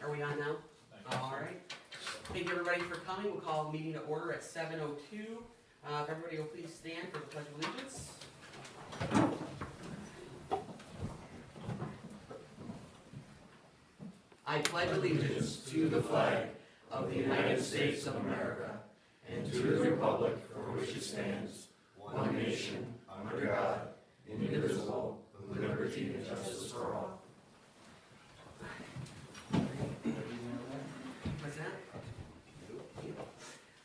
Are we on now? All right. Thank you everybody for coming. We'll call the meeting to order at 7:02. If everybody will please stand for the Pledge of Allegiance. I pledge allegiance to the flag of the United States of America and to the republic for which it stands, one nation, under God, indivisible, with liberty and justice for all. What's that?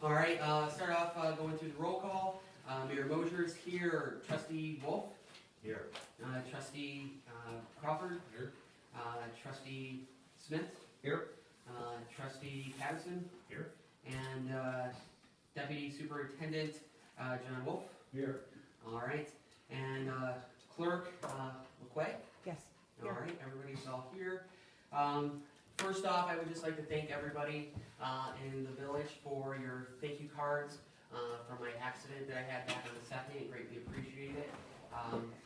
All right, start off going through the roll call. Mayor Mosher is here. Trustee Wolf? Here. Trustee Crawford? Here. Trustee Smith? Here. Trustee Patterson? Here. And Deputy Superintendent John Wolf? Here. All right. And Clerk LeQuay? Yes. All right, everybody's all here. First off, I would just like to thank everybody in the village for your thank you cards for my accident that I had back on the 2nd. Greatly appreciate it.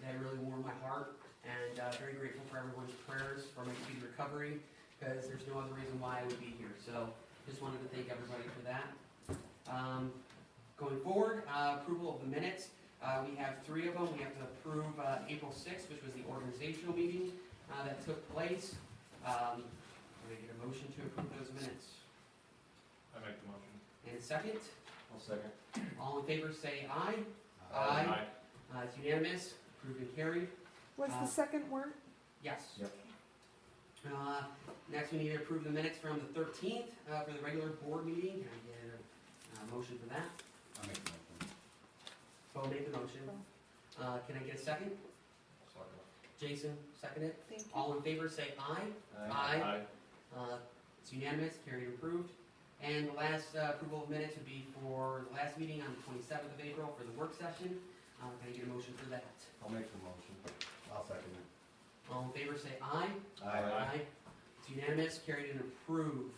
That really warmed my heart, and very grateful for everyone's prayers for my speedy recovery, because there's no other reason why I would be here. So just wanted to thank everybody for that. Going forward, approval of the minutes. We have 3 of them. We have to approve April 6th, which was the organizational meeting that took place. Can I get a motion to approve those minutes? I make the motion. And a second? I'll second. All in favor say aye. Aye. It's unanimous, approved and carried. Was the second word? Yes. Yep. Next, we need to approve the minutes from the 13th for the regular board meeting. Can I get a motion for that? I make the motion. Bo made the motion. Can I get a second? Second. Jason, seconded. Thank you. All in favor say aye. Aye. It's unanimous, carried and approved. And the last approval of minutes would be for the last meeting on the 27th of April for the work session. Can I get a motion for that? I'll make the motion. I'll second it. All in favor say aye. Aye. It's unanimous, carried and approved.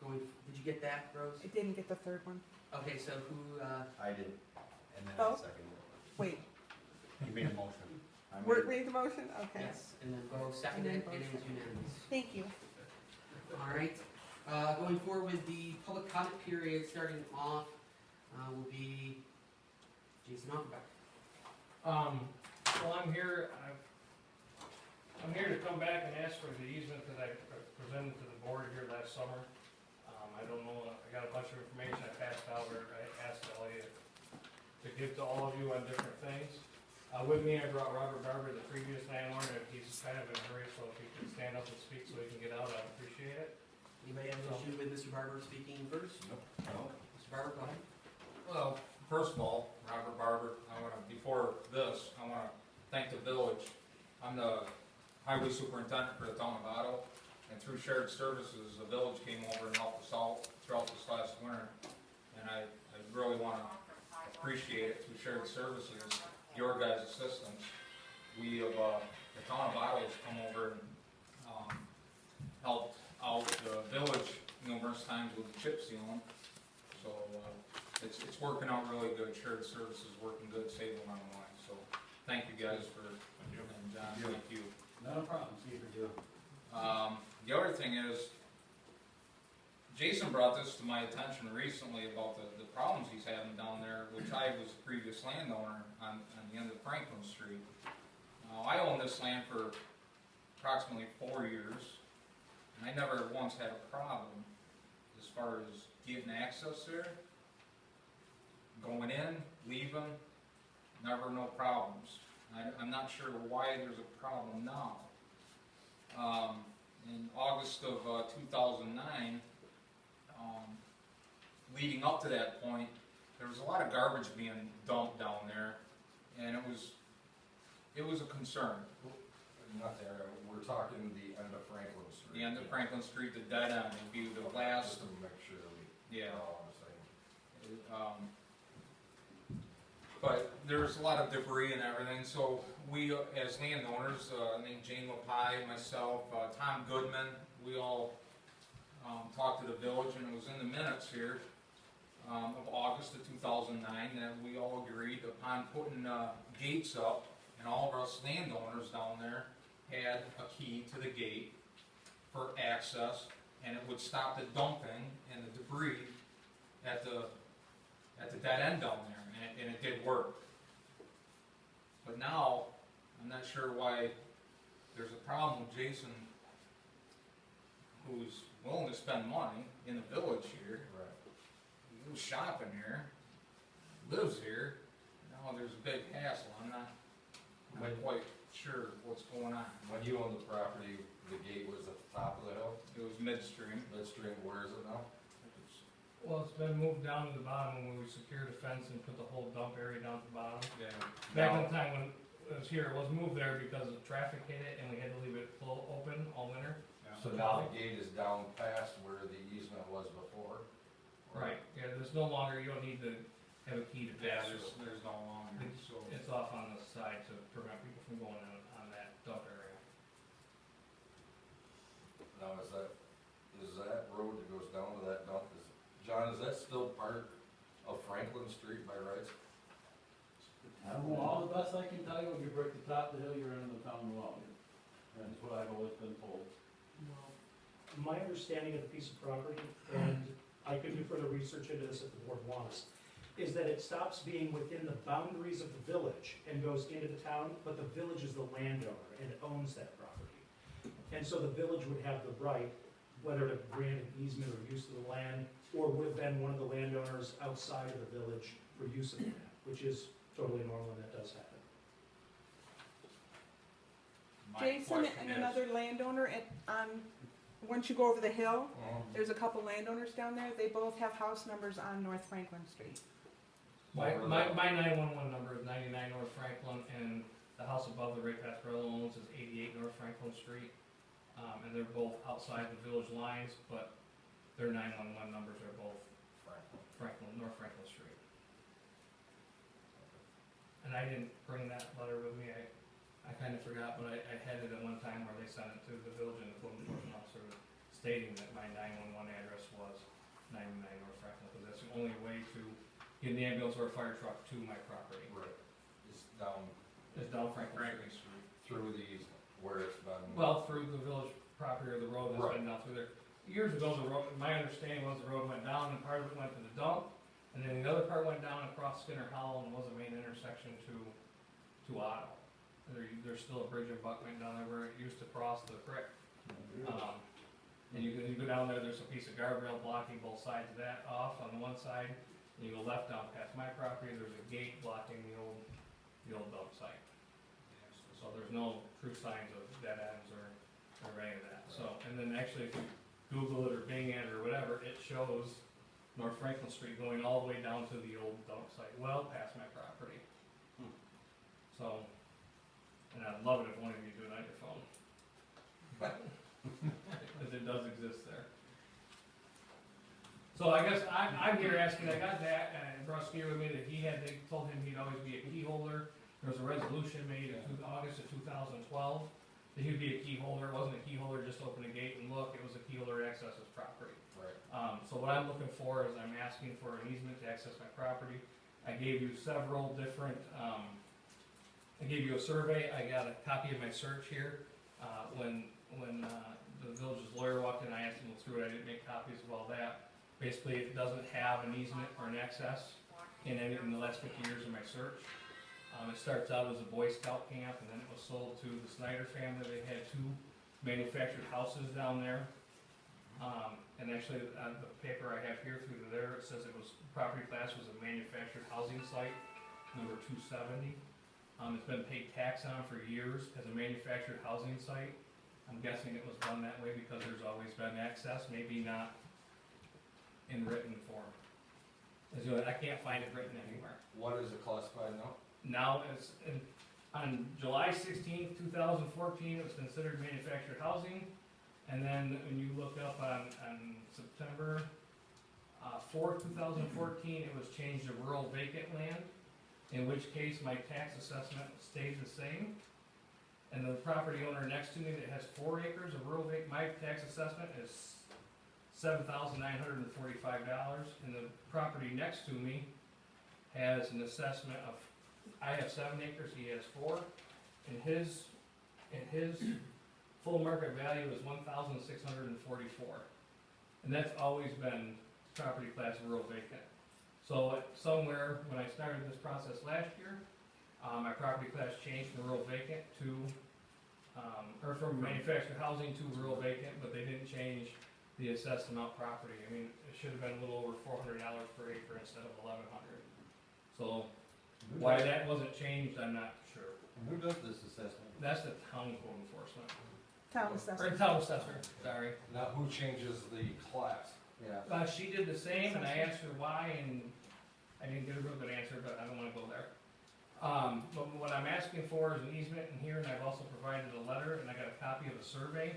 Did you get that, Rose? I didn't get the third one. Okay, so who, I did. And then Oh. I seconded it. Wait, You made a motion. read the motion? Okay. yes, and then Bo seconded, And then Bo and it was unanimous. Thank you. All right, going forward with the public comment period, starting off, will be Jason Offenbach. Well, I'm here to come back and ask for the easement that I presented to the board here last summer. I don't know, I got a bunch of information I passed out, or I asked Elliot to give to all of you on different things. With me, I brought Robert Barber, the previous landlord, and he's kind of in a hurry, so if he can stand up and speak so he can get out, I'd appreciate it. Anybody have an issue with Mr. Barber speaking first? No. Mr. Barber, go ahead. Well, first of all, Robert Barber, before this, I want to thank the village. I'm the highway superintendent for the town of Otto, and through shared services, the village came over and helped us out throughout this last winter. And I really want to appreciate it through shared services, your guys' assistance. We have, the town of Otto has come over and helped out the village numerous times with the chip sealing. So it's working out really good. Shared services working good, saving a lot of money. So thank you guys for, and John, thank you. Not a problem. See if we do. The other thing is, Jason brought this to my attention recently about the problems he's having down there, which I was a previous landowner on the end of Franklin Street. I owned this land for approximately 4 years, and I never once had a problem as far as getting access there. Going in, leaving, never no problems. I'm not sure why there's a problem now. In August of 2009, leading up to that point, there was a lot of garbage being dumped down there, and it was a concern. Not there, we're talking the end of Franklin Street. The end of Franklin Street, the dead end, would be the last. Just to make sure we, Yeah. all on the same. But there's a lot of debris and everything, so we, as landowners, I think Jane LaPie, myself, Tom Goodman, we all talked to the village, and it was in the minutes here of August of 2009 that we all agreed upon putting gates up, and all of us landowners down there had a key to the gate for access, and it would stop the dumping and the debris at the dead end down there, and it did work. But now, I'm not sure why there's a problem with Jason, who's willing to spend money in the village here, who's shopping here, lives here. Now there's a big hassle. I'm not quite sure what's going on. When you owned the property, the gate was at the top of the hill, It was midstream. midstream, where is it now? Well, it's been moved down to the bottom when we secured the fence and put the whole dump area down to the bottom. Yeah. Back Now- in the time when it was here, it was moved there because the traffic hit it and we had to leave it full open all winter. So now the gate is down past where the easement was before? Right, yeah, there's no longer, you don't need to have a key to Yeah, pass. there's no longer, so. It's off on the side to prevent people from going on that dump area. Now, is that road that goes down to that dump, John, is that still part of Franklin Street by rights? Well, all the best I can tell you, when you break the top of the hill, you're into the town of Raleigh. That's what I've always been told. My understanding of the piece of property, and I could do further research into this if the board wants, is that it stops being within the boundaries of the village and goes into the town, but the village is the landowner and owns that property. And so the village would have the right, whether to grant an easement or use of the land, or would have been one of the landowners outside of the village for use of the land, which is totally normal and that does happen. My Jason question and is- another landowner once you go over the hill, Uh-huh. there's a couple landowners down there. They both have house numbers on North Franklin Street. My Over there. 911 number is 99 North Franklin, and the house above the Ray Pascarello owns is 88 North Franklin Street. And they're both outside the village lines, but their 911 numbers are both North Franklin Street. And I didn't bring that letter with me, I kind of forgot, but I had it at one time where they sent it to the village and the code enforcement officer stating that my 911 address was 99 North Franklin, because that's the only way to get an ambulance or a fire truck to my property. Right. It's down It's down Franklin Franklin Street. Street. through the easement, where it's been. Well, through the village property or the road that's been down through there. Years ago, the road, my understanding was the road went down and part of it went to the dump, and then the other part went down across Skinner Hollow and was a main intersection to Otto. There's still a bridge in Buckman down there where it used to cross the creek. And you go down there, there's a piece of guardrail blocking both sides of that off on the one side, and you go left down past my property, there's a gate blocking the old dump site. So there's no true signs of dead ends or any of that, so, and then actually if you Google it or Bing it or whatever, it shows North Franklin Street going all the way down to the old dump site, well past my property. So, and I'd love it if one of you do it on your phone. Because it does exist there. So I guess I'm here asking, I got that, and Russ here with me that they told him he'd always be a key holder. There was a resolution made in August of 2012 that he'd be a key holder. It wasn't a key holder, just open a gate and look, it was a key holder to access his property. Right. So what I'm looking for is I'm asking for an easement to access my property. I gave you several different, I gave you a survey, I got a copy of my search here. When the village's lawyer walked in, I asked him to look through it, I didn't make copies of all that. Basically, it doesn't have an easement or an access in the last 50 years of my search. It starts out as a Boy Scout camp, and then it was sold to the Snyder family. They had 2 manufactured houses down there. And actually, the paper I have here through there, it says it was, property class was a manufactured housing site, number 270. It's been paid tax on for years as a manufactured housing site. I'm guessing it was done that way because there's always been access, maybe not in written form. As you know, I can't find it written anywhere. What is it classified now? Now, on July 16th, 2014, it was considered manufactured housing. And then when you look up on September 4th, 2014, it was changed to rural vacant land, in which case my tax assessment stayed the same. And the property owner next to me that has 4 acres of rural vacant, my tax assessment is $7,945, and the property next to me has an assessment of, I have 7 acres, he has 4, and his full market value is 1,644. And that's always been property class rural vacant. So somewhere, when I started this process last year, my property class changed from rural vacant to, or from manufactured housing to rural vacant, but they didn't change the assessed amount property. I mean, it should have been a little over $400 per acre instead of 1,100. So why that wasn't changed, I'm not sure. And who does this assessment? That's the town code enforcement, Town or assessor. town assessor, sorry. Now, who changes the class? Yeah. She did the same, and I asked her why, and I didn't get a real good answer, but I don't wanna go there. But what I'm asking for is an easement in here, and I've also provided a letter, and I got a copy of a survey,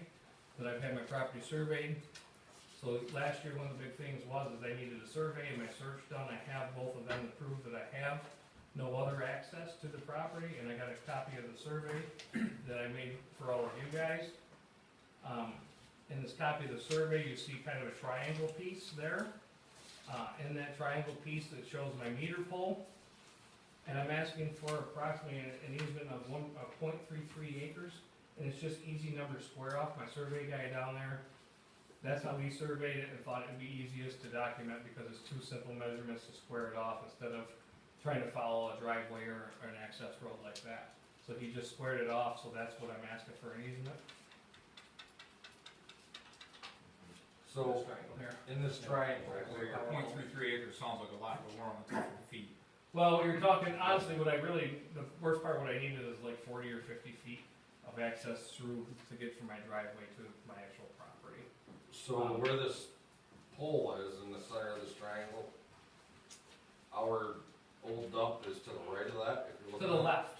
that I've had my property surveyed. So last year, one of the big things was, is I needed a survey and my search done, I have both of them to prove that I have no other access to the property, and I got a copy of the survey that I made for all of you guys. In this copy of the survey, you see kind of a triangle piece there. In that triangle piece, it shows my meter pole. And I'm asking for approximately an easement of 0.33 acres. And it's just easy numbers square off. My survey guy down there, that's how he surveyed it and thought it'd be easiest to document because it's two simple measurements to square it off instead of trying to follow a driveway or an access road like that. So he just squared it off, so that's what I'm asking for an easement. So, This triangle here. in this triangle, So your 0.33 acres sounds like a lot, but we're on a couple of feet. Well, you're talking, honestly, what I really, the worst part, what I needed is like 40 or 50 feet of access through to get from my driveway to my actual property. so where this pole is in the center of this triangle, our old dump is to the right of that, if you're To looking the at- left,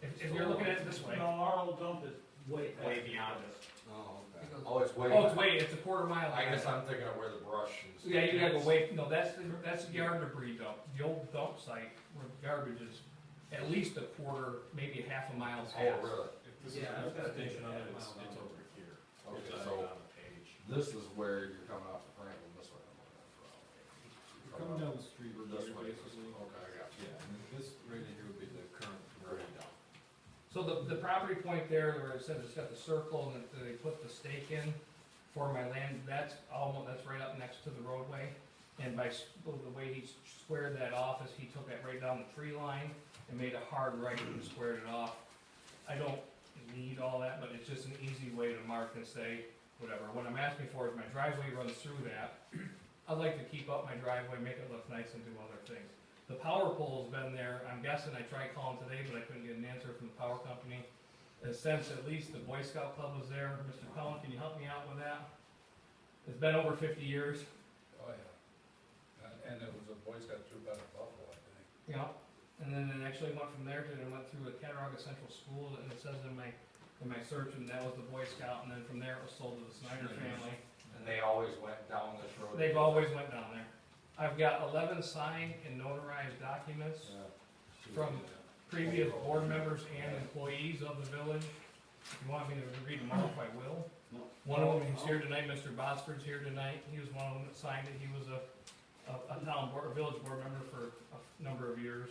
if you're looking at it this way. No, our old dump is way. Way beyond it. Oh, okay. Oh, it's way. Oh, it's a quarter mile. I guess I'm thinking of where the brush and stuff. Yeah, you gotta go way, no, that's the yard debris dump, the old dump site where the garbage is at least a quarter, maybe a half a mile Oh, past. really? Yeah, I've got a picture of it. It's over here. Okay, It's so on the page. this is where you're coming off the Franklin, this way I'm looking at from. You're coming down the street Or here, this way, basically. okay, I got you. Yeah, and this right in here would be the current grade down. So the property point there, where it says it's got the circle and that they put the stake in for my land, that's right up next to the roadway. And by, the way he squared that off is he took that right down the tree line and made a hard right and squared it off. I don't need all that, but it's just an easy way to mark and say, whatever. What I'm asking for is my driveway runs through that. I'd like to keep up my driveway, make it look nice and do other things. The power pole's been there, I'm guessing, I tried calling today, but I couldn't get an answer from the power company. Since at least the Boy Scout Club was there, Mr. Cullen, can you help me out with that? It's been over 50 years, Oh, yeah. And it was a Boy Scout troop out of Buffalo, I think. you know? And then it actually went from there to, it went through a Cattaraugus Central School, and it says in my search, and that was the Boy Scout, and then from there it was sold to the Snyder family. And they always went down this road? They've always went down there. I've got 11 signed and notarized documents from previous board members and employees of the village. If you want me to read them off, I will. No. One of them is here tonight, Mr. Bosford's here tonight, he was one of them that signed it, he was a village board member for a number of years.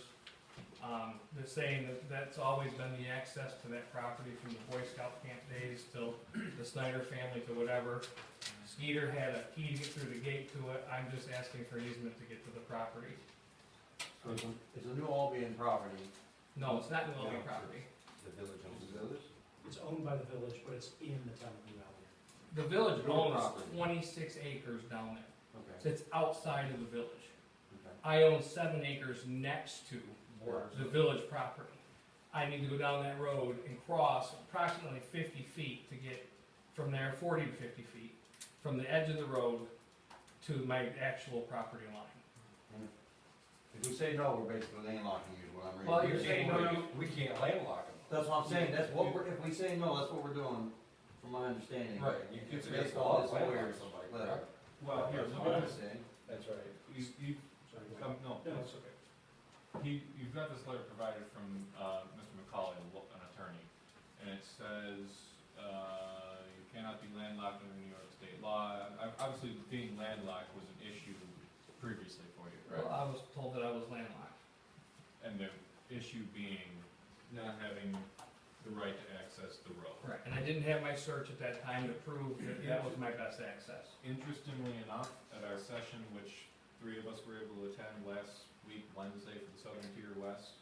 They're saying that that's always been the access to that property from the Boy Scout camp days till the Snyder family to whatever. Skeeter had a key to get through the gate to it, I'm just asking for an easement to get to the property. So it's a new Albion property, No, it's not New Albany property. the village owns the village? It's owned by the village, but it's in the town of New Albany. The village Your owns property. 26 acres down there. Okay, So it's outside of the village. okay. I own 7 acres next to the village property. I need to go down that road and cross approximately 50 feet to get from there, 40 to 50 feet, from the edge of the road to my actual property line. If we say no, we're basically landlocking you, is what I'm reading. Well, you're saying no, We can't landlock them. That's what I'm saying, that's what we're, if we say no, that's what we're doing, from my understanding. Right, you can It's against based the law, on this landlock lawyer's somebody, letter. correct? Well, here, That's let what me I'm just, saying. That's right. you, no, No, it's okay. You've got this letter provided from, Mr. McCauley, an attorney, and it says, you cannot be landlocked under New York state law. Obviously, being landlocked was an issue previously for you, well, right? I was told that I was landlocked. And the issue being not having the right to access the road. Correct, and I didn't have my search at that time to prove that that was my best access. Interestingly enough, at our session, which 3 of us were able to attend last week, Wednesday, for the Southern Tier West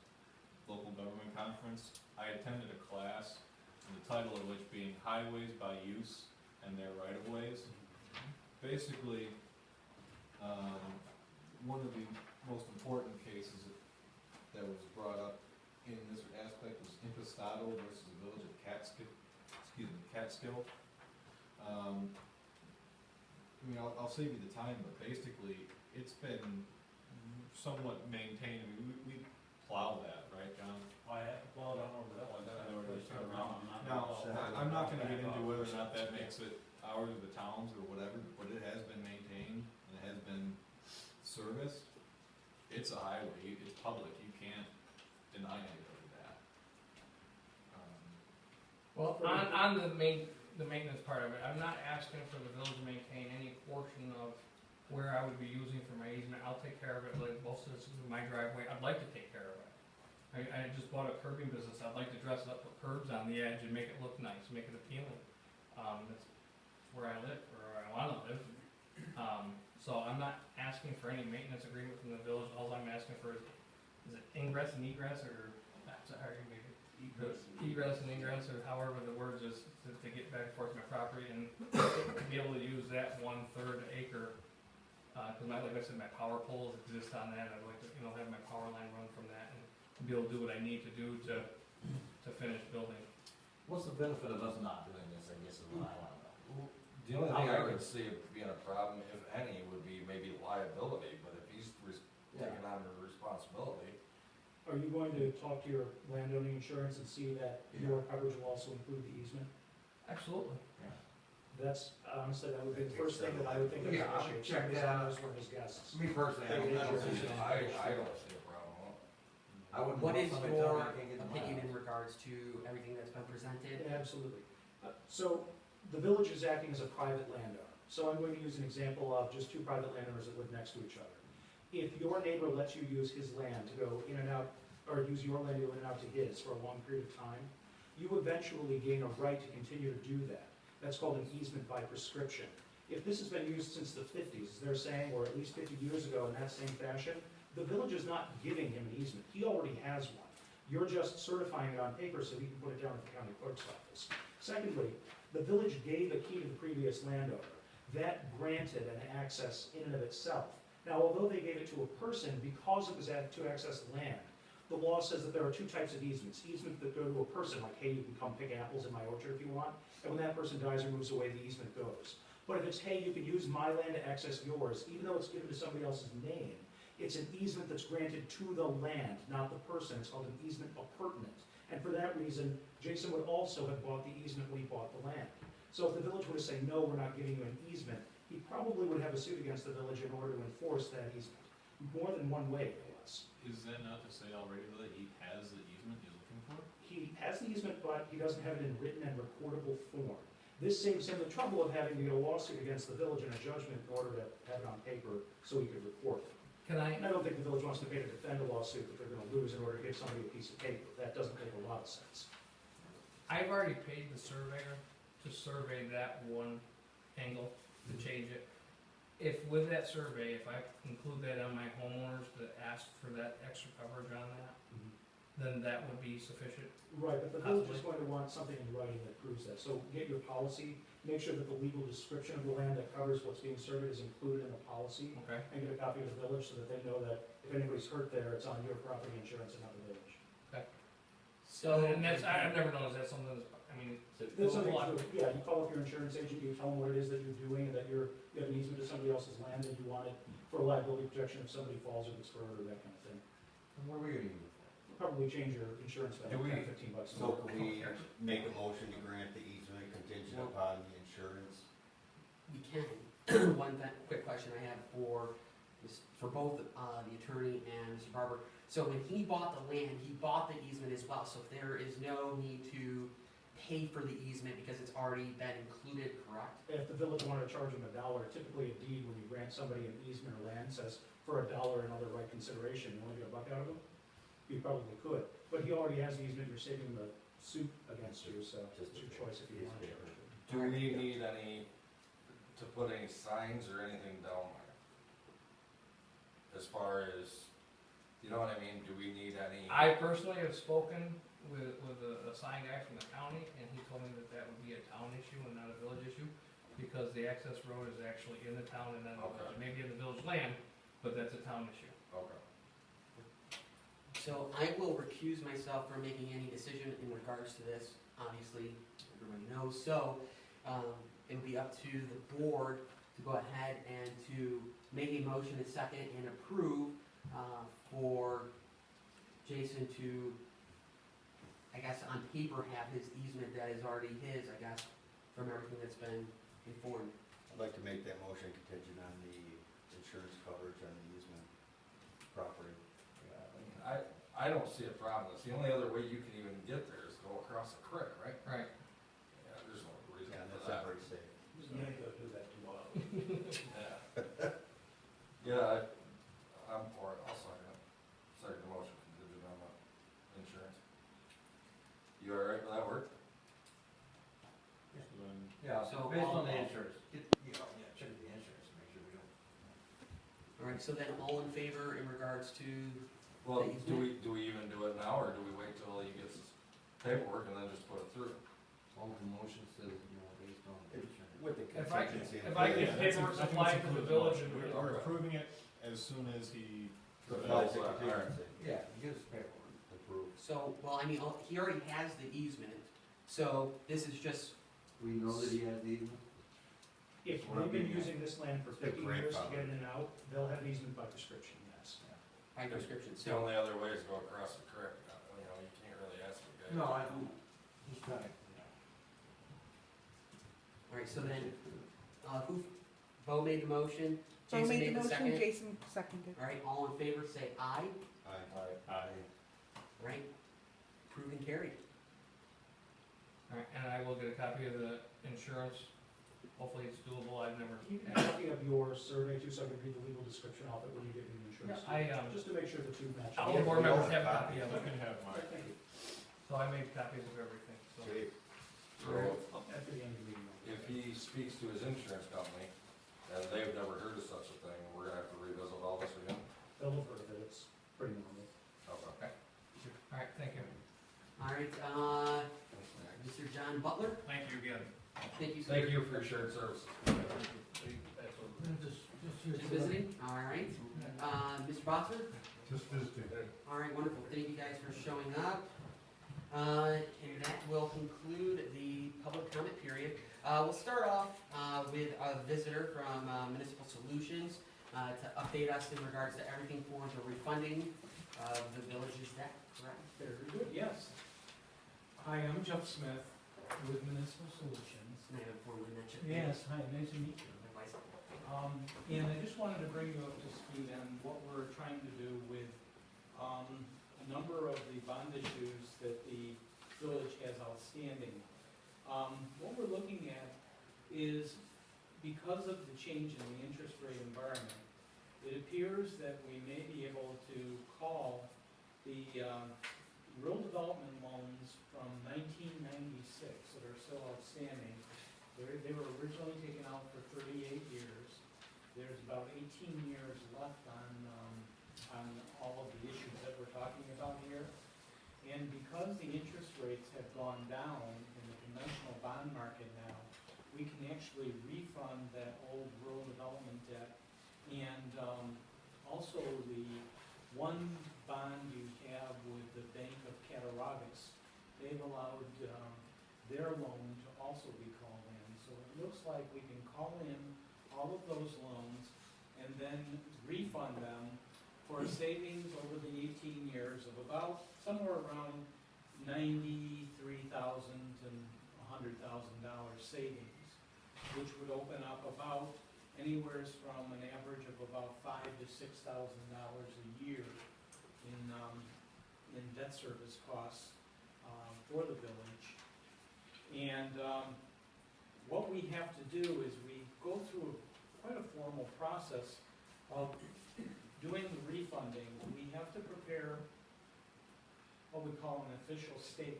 Local Government Conference, I attended a class, and the title of which being Highways by Use and Their Right-of-Ways. Basically, one of the most important cases that was brought up in this aspect was Impastato versus the village of Catskill. I mean, I'll save you the time, but basically, it's been somewhat maintained. I mean, we plow that, right, John? I have to plow down over that one. Now, I'm not gonna get into whether or not that makes it ours or the towns or whatever, but it has been maintained and it has been serviced. It's a highway, it's public, you can't deny anybody that. Well, on the maintenance part of it, I'm not asking for the village to maintain any portion of where I would be using for my easement. I'll take care of it, like most of this is my driveway, I'd like to take care of it. I just bought a curbing business, I'd like to dress it up with curbs on the edge and make it look nice, make it appealing. That's where I live, or where I wanna live. So I'm not asking for any maintenance agreement from the village, all I'm asking for is it ingress and egress, or, sorry, maybe, egress and ingress, or however the words is, to get back and forth to my property, and to be able to use that 1/3 acre, cause like I said, my power poles exist on that, I'd like to, have my power line run from that, and be able to do what I need to do to finish building. What's the benefit of us not doing this, I guess, is what I wanna know. The only thing I would see it being a problem, if any, would be maybe liability, but if he's taking on the responsibility. Are you going to talk to your landowning insurance and see that your coverage will also include the easement? Absolutely. That's, honestly, that would be the first thing that I would think of. Yeah, I would check that out. As one of his guests. Me personally, I don't see it. I don't see a problem. I wouldn't What want is somebody telling me your I can't get in my opinion in house. regards to everything that's been presented? Absolutely. So the village is acting as a private landowner. So I'm going to use an example of just two private landowners that live next to each other. If your neighbor lets you use his land to go in and out, or use your land to go in and out to his for a long period of time, you eventually gain a right to continue to do that. That's called an easement by prescription. If this has been used since the 50s, as they're saying, or at least 50 years ago in that same fashion, the village is not giving him an easement. He already has one. You're just certifying it on paper so he can put it down at the county clerk's office. Secondly, the village gave a key to the previous landowner. That granted an access in and of itself. Now, although they gave it to a person, because it was to access the land, the law says that there are two types of easements. Easements that go to a person, like, hey, you can come pick apples in my orchard if you want, and when that person dies or moves away, the easement goes. But if it's, hey, you can use my land to access yours, even though it's given to somebody else's name, it's an easement that's granted to the land, not the person. It's called an easement appurtenant. And for that reason, Jason would also have bought the easement when he bought the land. So if the village were to say, no, we're not giving you an easement, he probably would have a suit against the village in order to enforce that easement. More than one way, no less. Is that not to say already that he has the easement he's looking for? He has the easement, but he doesn't have it in written and recordable form. This saves him the trouble of having to get a lawsuit against the village and a judgment in order to have it on paper so he could record it. Can I, And I don't think the village wants to pay to defend a lawsuit that they're gonna lose in order to give somebody a piece of paper. That doesn't make a lot of sense. I've already paid the surveyor to survey that one angle, to change it. If with that survey, if I include that on my homeowners to ask for that extra coverage on that, then that would be sufficient. Right, but the village is going to want something in writing that proves that. So get your policy, make sure that the legal description of the land that covers what's being surveyed is included in the policy, Okay. and get a copy of the village so that they know that if anybody's hurt there, it's on your property insurance and not the village. So, and that's, I've never noticed that's something that's, I mean, That's something, yeah, you call up your insurance agent, you tell them what it is that you're doing, and that you have an easement to somebody else's land, and you want it for liability protection if somebody falls or gets hurt or that kind of thing. And what are we gonna use it for? You'll probably change your insurance by Do we- 10, 15 bucks. So can we make a motion to grant the easement contingent upon the insurance? We can. Quick question I have for both the attorney and Mr. Barber. So when he bought the land, he bought the easement as well, so there is no need to pay for the easement because it's already been included, correct? If the village wanted to charge him $1, typically a deed, when you grant somebody an easement or land, says for $1 and other right consideration, you only get $1 out of him? You probably could, but he already has the easement, you're saving him the suit against you, so it's your choice if you want to. Do we need any, to put any signs or anything down there? As far as, you know what I mean, do we need any? I personally have spoken with a sign guy from the county, and he told me that that would be a town issue and not a village issue, because the access road is actually in the town and then the village. It may be in the village land, but that's a town issue. Okay. So I will recuse myself from making any decision in regards to this, obviously, everybody knows. So, it'll be up to the board to go ahead and to make a motion a second and approve, for Jason to, I guess, on paper have his easement that is already his, I guess, from everything that's been informed. I'd like to make that motion contingent on the insurance coverage on the easement property. Yeah, I mean, I don't see a problem. It's the only other way you can even get there is go across the creek, right? Right. Yeah, there's no reason Yeah, and for that's not that. very safe. You ain't gonna do that too well. Yeah. Yeah, I'm for it. I'll second it. Second the motion contingent on the insurance. You all right with that work? So then, Yeah, So based all- on the insurance, check the insurance, make sure we don't. All right, so then all in favor in regards to, Well, The do we even do it now, or do we wait till he gets his paperwork and then just put it through? All the motion says, based on the insurance. With the If I contingency. in if I place. get paperwork supplied to the village and we we're approving it as soon as he. Supplies the All right. contingency. Yeah, give us paperwork. Approved. so, well, I mean, he already has the easement, so this is just, We know that he has the easement? If Or they've been be- using this land for the 50 years to grandfather. get in and out, they'll have an easement by prescription, yes. by description, It's the so, only other way is go across the creek. You know, you can't really ask the guy. No, I don't. He's trying. all right, so then, Bo made the motion, Bo Jason made made the the motion, second. Jason seconded. All right, all in favor, say aye. Aye. Aye. All right, approved and carried. All right, and I will get a copy of the insurance. Hopefully it's doable. I've never. Keep a copy of your survey too, so I can read the legal description of it when you get the insurance. Just to make sure the two match. all the board members have a copy of You it, can have All mine. right, thank you. so I made copies of everything, so. Okay. So After the end of the meeting. if he speaks to his insurance company, and they've never heard of such a thing, we're gonna have to revisit all this again? They'll have heard of it, it's pretty normal. Okay. All right, thank you. All right, Mr. John Butler, Thank you again. thank you, sir. Thank you for your shared services. Just visiting, all right. Mr. Botzer? Just visiting. All right, wonderful, thank you guys for showing up. And that will conclude the public comment period. We'll start off with a visitor from Municipal Solutions to update us in regards to everything for the refunding of the village, is that correct? Very good, yes. Hi, I'm Jeff Smith with Municipal Solutions. And I have formally mentioned. Yes, hi, nice to meet you. Likewise. And I just wanted to bring you up to speed on what we're trying to do with a number of the bond issues that the village has outstanding. What we're looking at is, because of the change in the interest rate environment, it appears that we may be able to call the rural development loans from 1996 that are still outstanding. They were originally taken out for 38 years. There's about 18 years left on all of the issues that we're talking about here. And because the interest rates have gone down in the conventional bond market now, we can actually refund that old rural development debt. And also the one bond you have with the Bank of Cattaraugus, they've allowed their loan to also be called in. So it looks like we can call in all of those loans and then refund them for a savings over the 18 years of about somewhere around $93,000 and $100,000 savings, which would open up about anywhere from an average of about $5,000 to $6,000 a year in debt service costs for the village. And what we have to do is we go through quite a formal process of doing the refunding. We have to prepare what we call an official statement.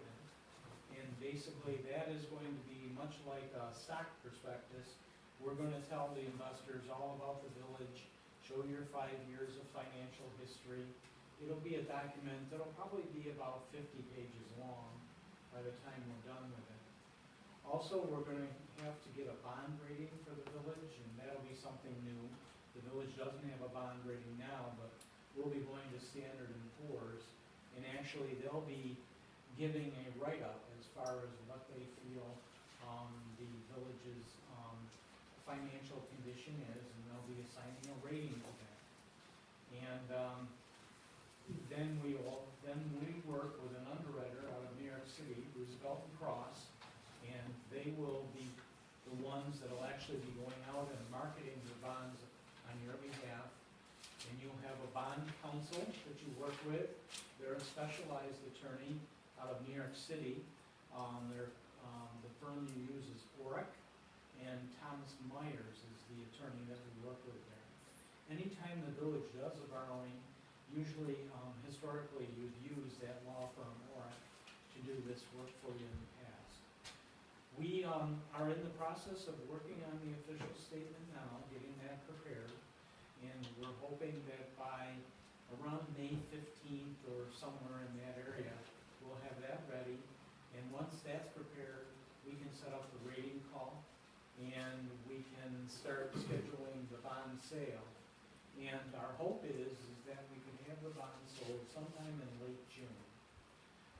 basically, that is going to be much like a stock prospectus. We're gonna tell the investors all about the village, show your 5 years of financial history. It'll be a document that'll probably be about 50 pages long by the time we're done with it. Also, we're gonna have to get a bond rating for the village, and that'll be something new. The village doesn't have a bond rating now, but we'll be going to Standard and Poor's, and actually, they'll be giving a write-up as far as what they feel the village's financial condition is, and they'll be assigning a rating to that. And then we work with an underwriter out of New York City, Roosevelt and Cross, and they will be the ones that will actually be going out and marketing the bonds on your behalf. And you'll have a bond counsel that you work with. They're a specialized attorney out of New York City. The firm you use is Oric, and Thomas Myers is the attorney that we work with there. Anytime the village does a borrowing, usually, historically, you've used that law firm Oric to do this work for you in the past. We are in the process of working on the official statement now, getting that prepared, and we're hoping that by around May 15th or somewhere in that area, we'll have that ready. And once that's prepared, we can set up the rating call, and we can start scheduling the bond sale. And our hope is that we can have the bond sold sometime in late June.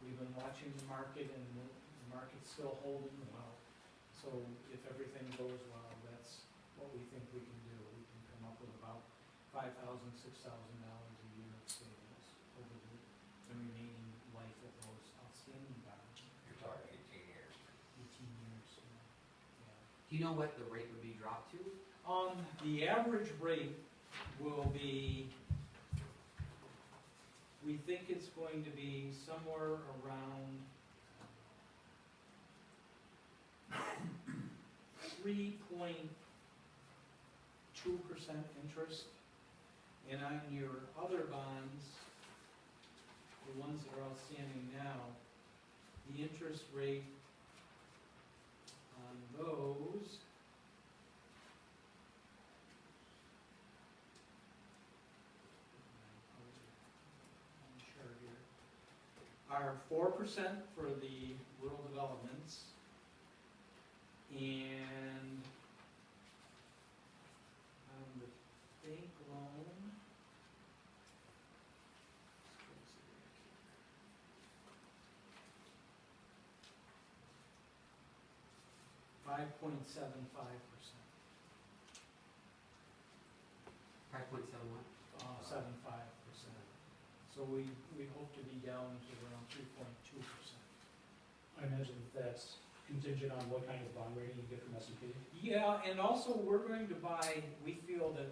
We've been watching the market, and the market's still holding well. So if everything goes well, that's what we think we can do. We can come up with about $5,000, $6,000 a year of savings over the remaining life of those outstanding bonds. You're talking 18 years. 18 years, yeah. Do you know what the rate would be dropped to? The average rate will be, we think it's going to be somewhere around 3.2% interest. And on your other bonds, the ones that are outstanding now, the interest rate on those are 4% for the rural developments, and on the bank loan, 5.75%. 5.71? 75%. So we hope to be down to around 3.2%. I imagine that's contingent on what kind of bond rating you get from S&P. Yeah, and also we're going to buy, we feel that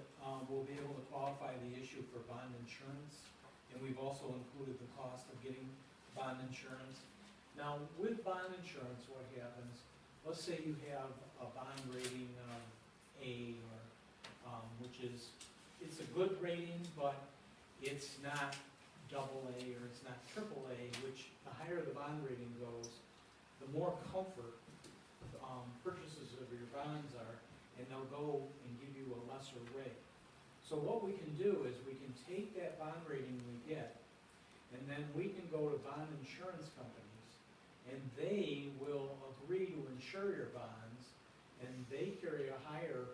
we'll be able to qualify the issue for bond insurance, and we've also included the cost of getting bond insurance. Now, with bond insurance, what happens, let's say you have a bond rating of A, or, which is, it's a good rating, but it's not AA or it's not AAA, which the higher the bond rating goes, the more comfort purchases of your bonds are, and they'll go and give you a lesser rate. So what we can do is we can take that bond rating we get, and then we can go to bond insurance companies, and they will agree to insure your bonds, and they carry a higher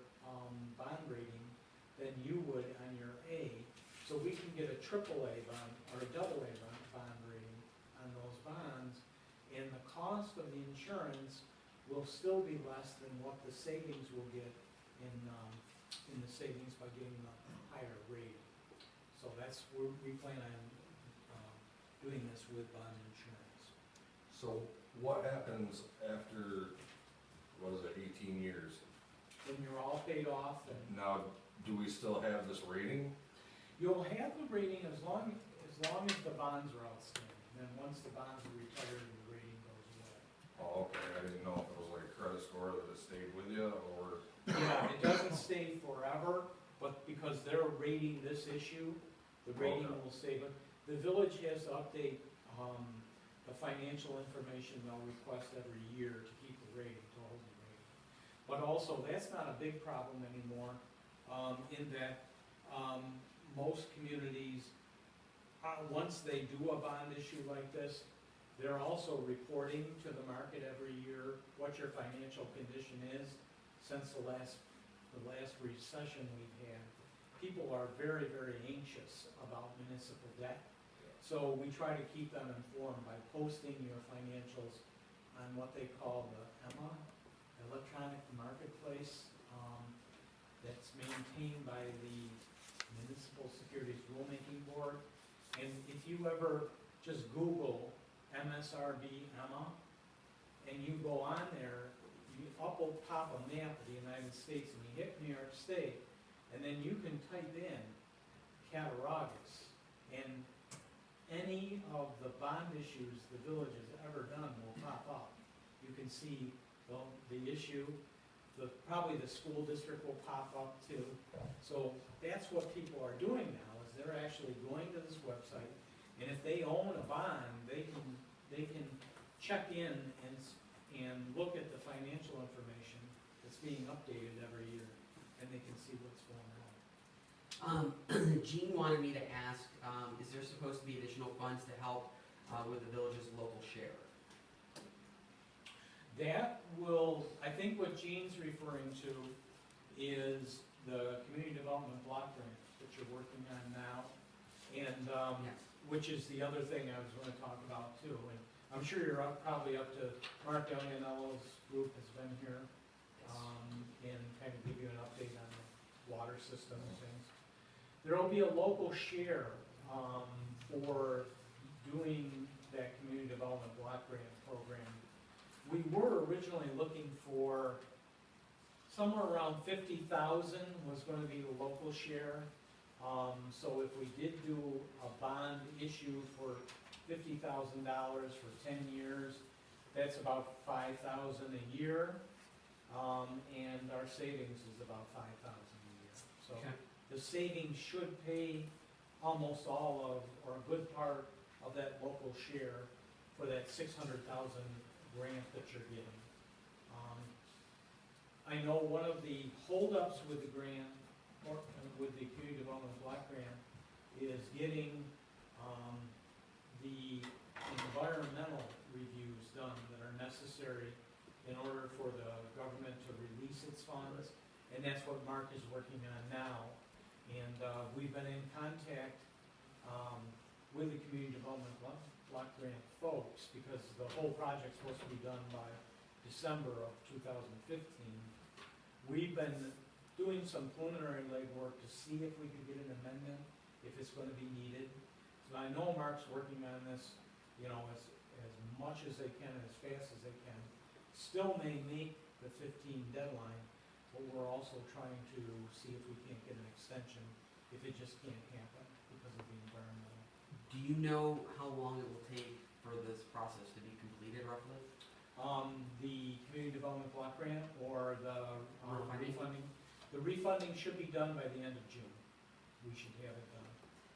bond rating than you would on your A. So we can get a AAA bond or a AA bond rating on those bonds, and the cost of the insurance will still be less than what the savings will get in the savings by getting the higher rating. So that's where we plan on doing this with bond insurance. So what happens after, what is it, 18 years? When you're all paid off, and Now, do we still have this rating? you'll have the rating as long as the bonds are outstanding. Then once the bonds are retired, the rating goes away. Oh, okay, I didn't know if it was like a credit score that it stayed with you, or, Yeah, it doesn't stay forever, but because they're rating this issue, the rating Okay. will stay. But the village has to update the financial information they'll request every year to keep the rating, to hold the rating. But also, that's not a big problem anymore, in that, most communities, once they do a bond issue like this, they're also reporting to the market every year what your financial condition is. Since the last recession we've had, people are very, very anxious about municipal debt. So we try to keep them informed by posting your financials on what they call the EMA, Electronic Marketplace, that's maintained by the Municipal Securities Rulemaking Board. And if you ever just Google MSRB EMA, and you go on there, you pop a map of the United States and you hit New York State, and then you can type in Cattaraugus, and any of the bond issues the village has ever done will pop up. You can see the issue, probably the school district will pop up too. So that's what people are doing now, is they're actually going to this website, and if they own a bond, they can check in and look at the financial information that's being updated every year, and they can see what's going on. Gene wanted me to ask, is there supposed to be additional funds to help with the village's local share? That will, I think what Gene's referring to is the community development block grant that you're working on now, and, Yes. which is the other thing I was gonna talk about too. And I'm sure you're probably up to, Mark Younganello's group has been here, and kind of give you an update on the water system and things. There will be a local share, for doing that community development block grant program. We were originally looking for somewhere around 50,000 was gonna be the local share. So if we did do a bond issue for $50,000 for 10 years, that's about 5,000 a year. And our savings is about 5,000 a year. So Okay. the savings should pay almost all of, or a good part of that local share for that 600,000 grant that you're getting. I know one of the holdups with the grant, or with the community development block grant, is getting the environmental reviews done that are necessary in order for the government to release its funds, and that's what Mark is working on now. And we've been in contact with the community development block grant folks, because the whole project's supposed to be done by December of 2015. We've been doing some preliminary legwork to see if we could get an amendment, if it's gonna be needed. So I know Mark's working on this, you know, as much as they can, as fast as they can. Still may make the 15 deadline, but we're also trying to see if we can't get an extension, if it just can't happen because of the environmental. Do you know how long it will take for this process to be completed roughly? The community development block grant or the Refunding? refunding? The refunding should be done by the end of June. We should have it done.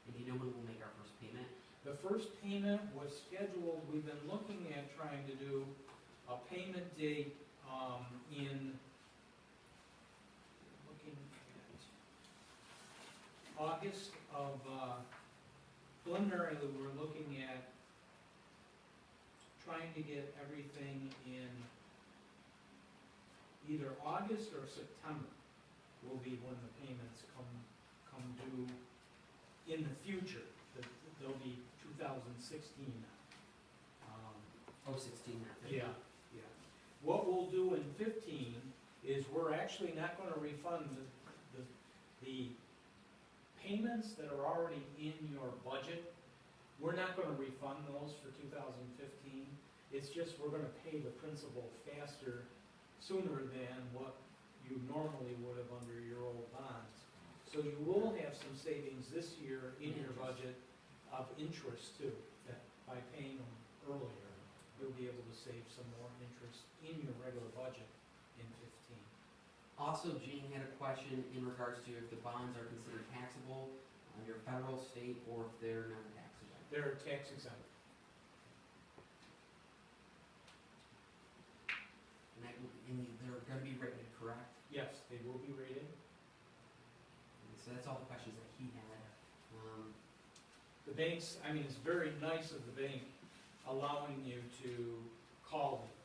And do you know when we'll make our first payment? The first payment was scheduled, we've been looking at trying to do a payment date, looking at August of, preliminarily, we're looking at trying to get everything in either August or September will be when the payments come due in the future. They'll be 2016 now. 16 now. Yeah. What we'll do in 15 is we're actually not gonna refund the payments that are already in your budget. We're not gonna refund those for 2015. It's just we're gonna pay the principal faster, sooner than what you normally would have under your old bonds. So you will have some savings this year in your budget of interest too, that by paying them earlier, you'll be able to save some more interest in your regular budget in 15. Also, Gene had a question in regards to if the bonds are considered taxable under federal, state, or if they're not taxable. They're tax exempt. and they're gonna be rated, correct? Yes, they will be rated. So that's all the questions that he had. The banks, I mean, it's very nice of the bank allowing you to call these.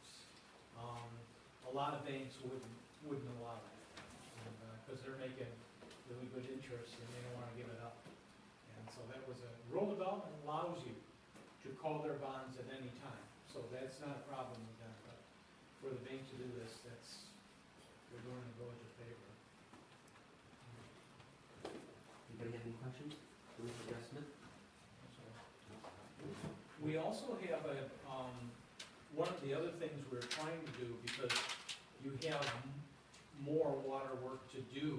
A lot of banks wouldn't allow that, because they're making really good interest and they don't wanna give it up. And so that was rural development allows you to call their bonds at any time, so that's not a problem with them, but for the bank to do this, they're doing the village a favor. Anybody have any questions for Mr. Jeff Smith? We also have one of the other things we're trying to do, because you have more water work to do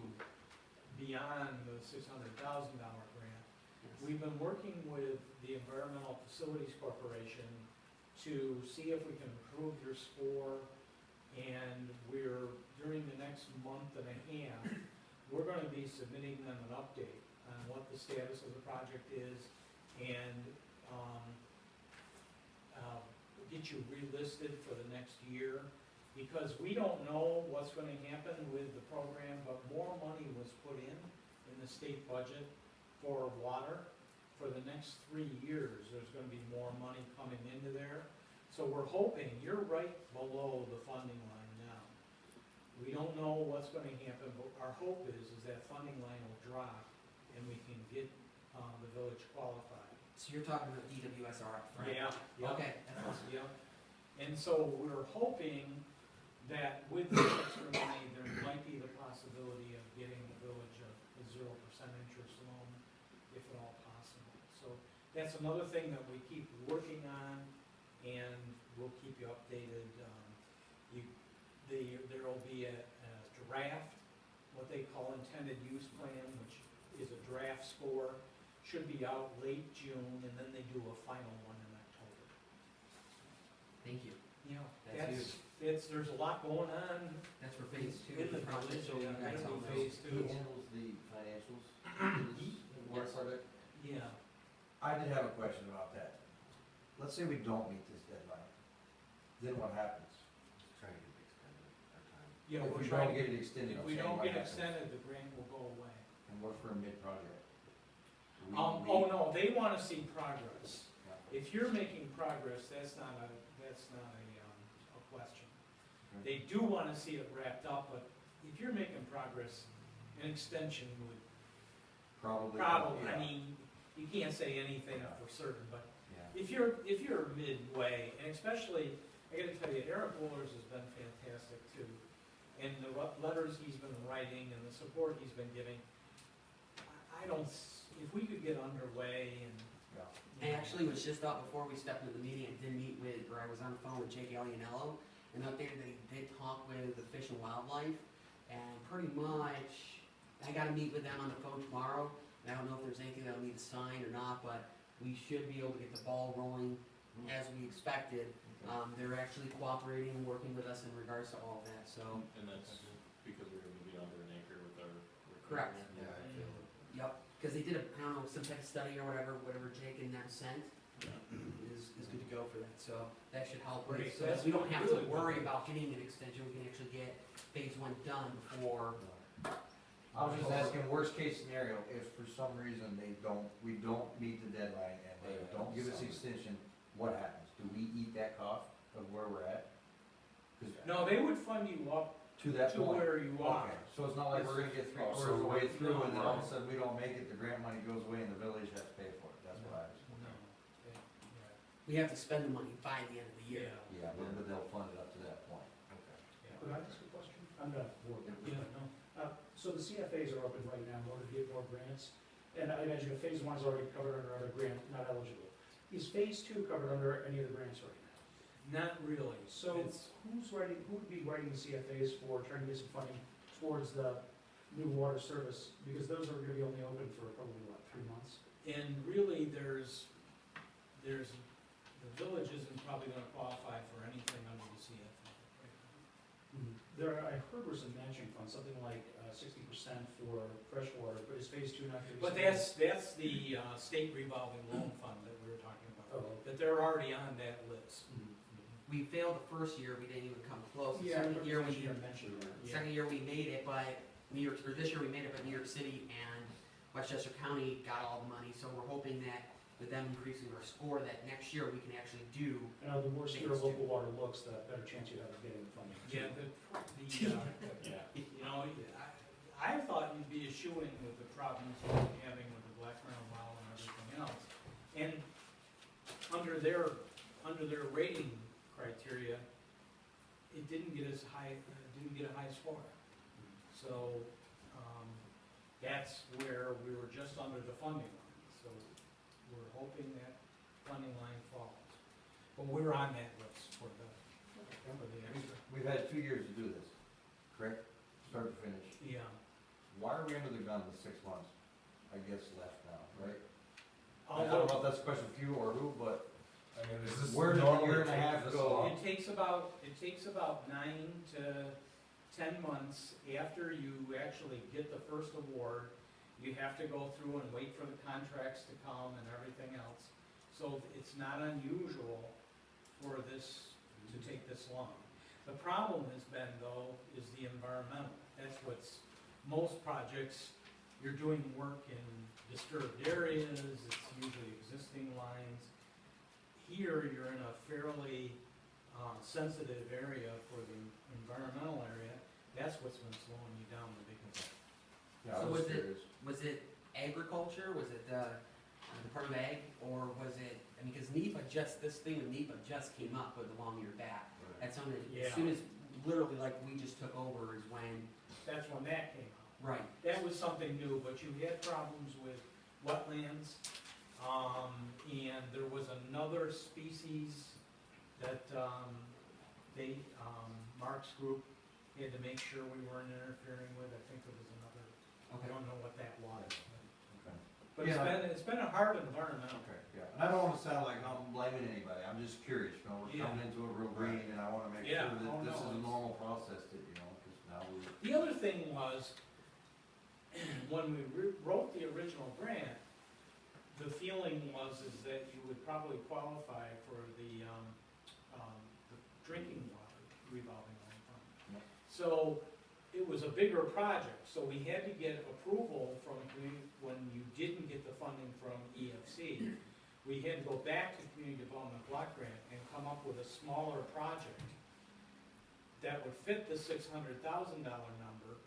beyond the $600,000 grant. We've been working with the Environmental Facilities Corporation to see if we can improve your score, and during the next month and a half, we're gonna be submitting them an update on what the status of the project is, and get you relisted for the next year, because we don't know what's gonna happen with the program, but more money was put in the state budget for water. For the next 3 years, there's gonna be more money coming into there. So we're hoping, you're right below the funding line now. We don't know what's gonna happen, but our hope is that funding line will drop and we can get the village qualified. So you're talking about DWSRF, right? Yeah. Okay, that's awesome. Yeah, and so we're hoping that with this extra money, there might be the possibility of getting the village a 0% interest loan, if at all possible. So that's another thing that we keep working on, and we'll keep you updated. There'll be a draft, what they call intended use plan, which is a draft score, should be out late June, and then they do a final one in October. Thank you. Yeah, That's there's a lot going on That's for phase 2 in of the the project, village, so you and guys that'll all be know. phase Who 2. handles the financials? Yes. project? Yeah, I did have a question about that. Let's say we don't meet this deadline, then what happens? Trying to get it extended, our time. yeah, If we're we trying don't to, get it extended, if I'm we saying don't what get happens? extended, the grant will go away. And what for a mid-project? Oh, no, they wanna see progress. Yeah. If you're making progress, that's not a question. Okay. They do wanna see it wrapped up, but if you're making progress, an extension would Probably. probably, yeah. I mean, you can't say anything Yeah. for certain, but Yeah. if you're midway, and especially, I gotta tell you, Eric Woolers has been fantastic too. And the letters he's been writing and the support he's been giving, I don't, if we could get underway and. I actually was just out before we stepped into the meeting, I did meet with, or I was on the phone with Jake Alianello, and updated they did talk with the Fish and Wildlife, and pretty much, I gotta meet with them on the phone tomorrow, and I don't know if there's anything that'll need to sign or not, but we should be able to get the ball rolling as we expected. They're actually cooperating and working with us in regards to all of that, so. And that's because we're gonna be under an acre with our. Correct. Yeah, I feel it. Yep, because they did I don't know, some type of study or whatever Jake and them sent is good to go for that, so that should help. Great. So that we don't have to worry about getting an extension, we can actually get phase 1 done before. I was just asking, worst case scenario, if for some reason we don't meet the deadline and they don't give us the extension, what happens? Do we eat that cost of where we're at? 'Cause No, they would fund you up to that to point. where you are. Okay, so it's not like we're gonna get 3/4 of the way through and then all of a sudden we don't make it, the grant money goes away and the village has to pay for it, that's what I was. No. We have to spend the money by the end of the year. Yeah, but they'll fund it up to that point. Okay. Could I ask a question? I'm not bored. Yeah, no. So the CFAs are open right now in order to get more grants, and I imagine if phase 1 is already covered under other grant, not eligible. Is phase 2 covered under any of the grants right now? Not really, so, Who would be writing the CFAs for trying to get some funding towards the new water service? Because those are gonna be only open for probably, 3 months? and really, there's, the village isn't probably gonna qualify for anything under the CFA. There, I heard were some matching funds, something like 60% for fresh water, but is phase 2 not gonna be? But that's the state revolving loan fund that we were talking about, Oh, that they're already on that list. Mhm. we failed the first year, we didn't even come close. The Yeah, second year we, mentioned that. second year we made it, but New York, or this year we made it, but New York City and Westchester County got all the money, so we're hoping that with them increasing our score, that next year we can actually do. The worse your local water looks, the better chance you have of getting the funding. Yeah, Yeah. you know, I thought you'd be eschewing with the problems you're having with the Black Mountain well and everything else. And under their rating criteria, it didn't get as high, didn't get a high score. So, that's where we were just under the funding line. So we're hoping that funding line falls. But we're on that list for the extra. We've had 2 years to do this, correct? Start to finish. Yeah. Why are we under the gun with 6 months, I guess, left now, right? I Although, don't know if that's a question for you or who, but I mean, is this where did a normally year and a take half this go? long? it takes about 9 to 10 months after you actually get the first award. You have to go through and wait for the contracts to come and everything else. So it's not unusual for this to take this long. The problem has been, though, is the environmental. That's what's, most projects, you're doing work in disturbed areas, it's usually existing lines. Here, you're in a fairly sensitive area for the environmental area. That's what's been slowing you down the biggest. Yeah, I So was was it- curious. Was it agriculture, was it the Department of Ag, or was it, I mean, because NEPA just, this thing with NEPA just came up with the long year back. That's something, Yeah. as soon as, literally like we just took over is when, That's when that came out. right, That was something new, but you had problems with wetlands, and there was another species that, Mark's group had to make sure we weren't interfering with. I think there was another, I okay. don't know what that was. Okay. But Yeah. it's been a hard environment. Okay, yeah, and I don't wanna sound like I'm blaming anybody, I'm just curious, you know, we're Yeah. coming into it real green, and I wanna make Yeah. sure Oh, that this no, is a it's- normal process that, you know, cause now we're. The other thing was, when we wrote the original grant, the feeling was is that you would probably qualify for the drinking water revolving loan fund. Yeah. So it was a bigger project, so we had to get approval from, when you didn't get the funding from EFC, we had to go back to Community Development Block Grant and come up with a smaller project that would fit the $600,000 number,